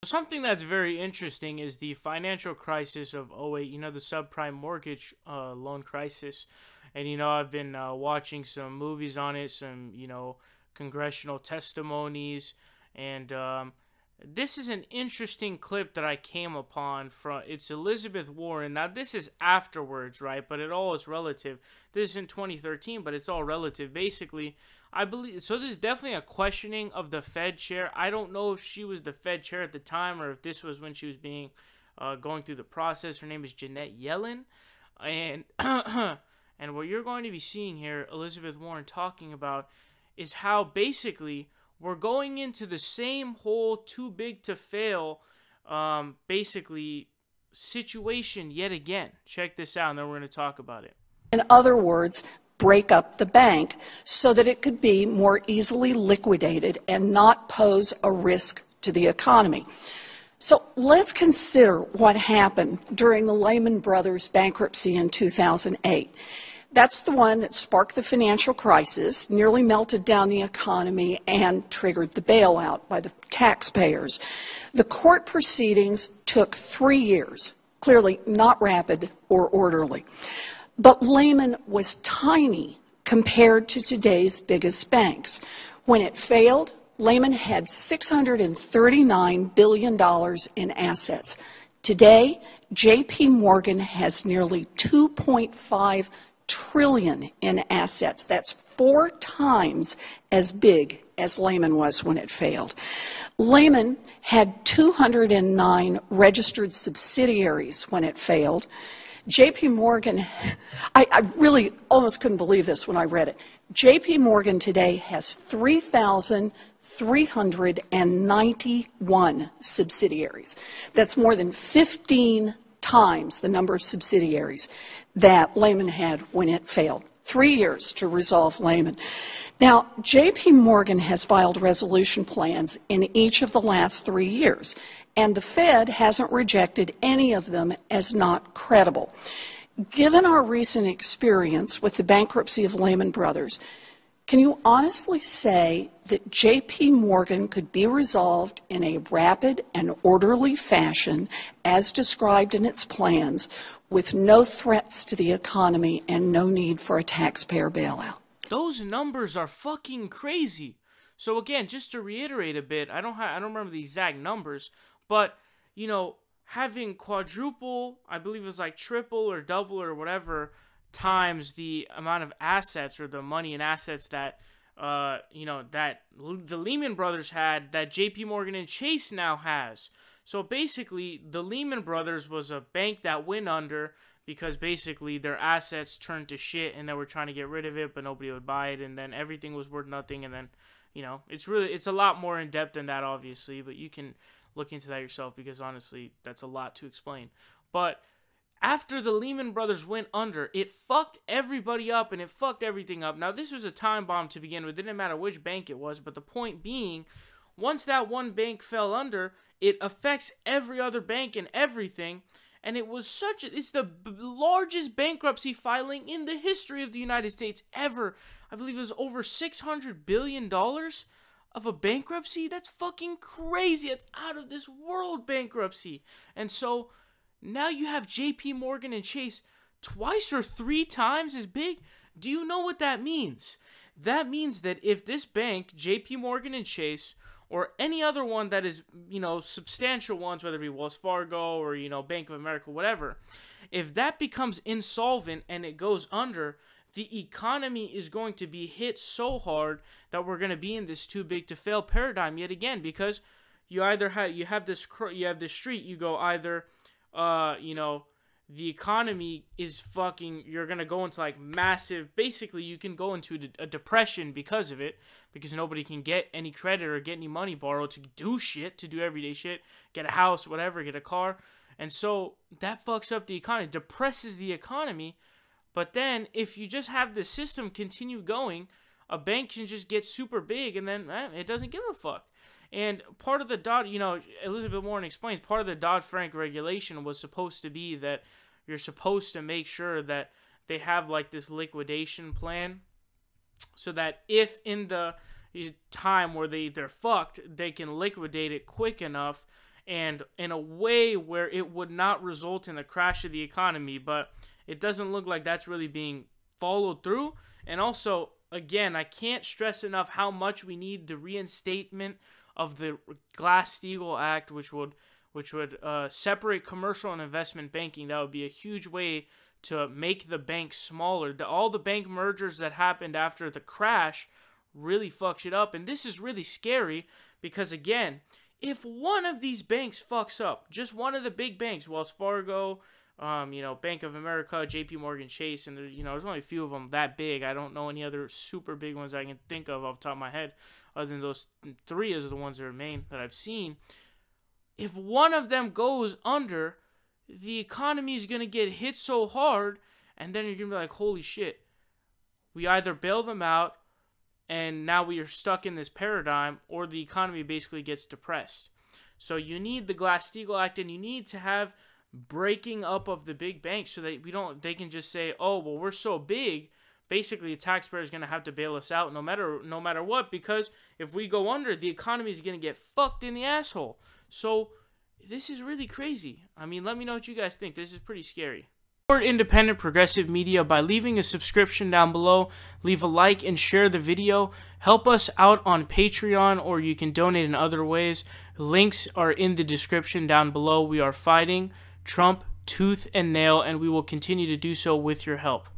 Something that's very interesting is the financial crisis of '08, the subprime mortgage loan crisis. And, I've been watching some movies on it, some, congressional testimonies. And this is an interesting clip that I came upon from, it's Elizabeth Warren. Now, this is afterwards, right? But it all is relative. This is in 2013, but it's all relative. Basically, I believe, so there's definitely a questioning of the Fed chair. I don't know if she was the Fed chair at the time or if this was when she was being, going through the process. Her name is Janet Yellen. And, and what you're going to be seeing here, Elizabeth Warren talking about, is how basically we're going into the same whole too big to fail, basically, situation yet again. Check this out, and then we're going to talk about it. In other words, break up the bank so that it could be more easily liquidated and not pose a risk to the economy. So let's consider what happened during the Lehman Brothers bankruptcy in 2008. That's the one that sparked the financial crisis, nearly melted down the economy, and triggered the bailout by the taxpayers. The court proceedings took 3 years, clearly not rapid or orderly. But Lehman was tiny compared to today's biggest banks. When it failed, Lehman had $639 billion in assets. Today, J.P. Morgan has nearly $2.5 trillion in assets. That's 4 times as big as Lehman was when it failed. Lehman had 209 registered subsidiaries when it failed. J.P. Morgan, I really almost couldn't believe this when I read it. J.P. Morgan today has 3,391 subsidiaries. That's more than 15 times the number of subsidiaries that Lehman had when it failed. 3 years to resolve Lehman. Now, J.P. Morgan has filed resolution plans in each of the last 3 years, and the Fed hasn't rejected any of them as not credible. Given our recent experience with the bankruptcy of Lehman Brothers, can you honestly say that J.P. Morgan could be resolved in a rapid and orderly fashion as described in its plans with no threats to the economy and no need for a taxpayer bailout? Those numbers are fucking crazy. So again, just to reiterate a bit, I don't remember the exact numbers, but having quadruple, I believe it was like triple or double or whatever times the amount of assets or the money and assets that that the Lehman Brothers had, that JP Morgan and Chase now has. So basically, the Lehman Brothers was a bank that went under because basically their assets turned to shit and they were trying to get rid of it, but nobody would buy it, and then everything was worth nothing, and then, it's a lot more in depth than that, obviously, but you can look into that yourself because honestly, that's a lot to explain. But after the Lehman Brothers went under, it fucked everybody up and it fucked everything up. Now, this was a time bomb to begin with. It didn't matter which bank it was, but the point being, once that one bank fell under, it affects every other bank and everything. And it's the largest bankruptcy filing in the history of the United States ever. I believe it was over $600 billion of a bankruptcy. That's fucking crazy. It's out of this world bankruptcy. And so now you have JP Morgan and Chase twice or 3 times as big. Do you know what that means? That means that if this bank, JP Morgan and Chase, or any other one that is, substantial ones, whether it be Wells Fargo or, Bank of America, whatever, if that becomes insolvent and it goes under, the economy is going to be hit so hard that we're going to be in this too big to fail paradigm yet again, because you either have this street, you go either the economy is fucking, you're going to go into like massive, basically you can go into a depression because of it, because nobody can get any credit or get any money borrowed to do shit, to do everyday shit, get a house, whatever, get a car. And so that fucks up the economy, depresses the economy. But then if you just have the system continue going, a bank can just get super big and then it doesn't give a fuck. And part of the Elizabeth Warren explains, part of the Dodd-Frank regulation was supposed to be that you're supposed to make sure that they have like this liquidation plan so that if in the time where they're fucked, they can liquidate it quick enough and in a way where it would not result in the crash of the economy. But it doesn't look like that's really being followed through. And also, again, I can't stress enough how much we need the reinstatement of the Glass-Steagall Act, which would separate commercial and investment banking. That would be a huge way to make the bank smaller. All the bank mergers that happened after the crash really fucked shit up. And this is really scary because, again, if one of these banks fucks up, just one of the big banks, Wells Fargo, Bank of America, JP Morgan Chase, and there's only a few of them that big. I don't know any other super big ones I can think of off the top of my head, other than those three as the ones that remain that I've seen. If one of them goes under, the economy is going to get hit so hard, and then you're going to be like, holy shit. We either bail them out, and now we are stuck in this paradigm, or the economy basically gets depressed. So you need the Glass-Steagall Act, and you need to have breaking up of the big banks so that they can just say, oh, well, we're so big, basically the taxpayer is going to have to bail us out no matter what, because if we go under, the economy is going to get fucked in the asshole. So this is really crazy. I mean, let me know what you guys think. This is pretty scary. Support independent progressive media by leaving a subscription down below. Leave a like and share the video. Help us out on Patreon, or you can donate in other ways. Links are in the description down below. We are fighting Trump tooth and nail, and we will continue to do so with your help.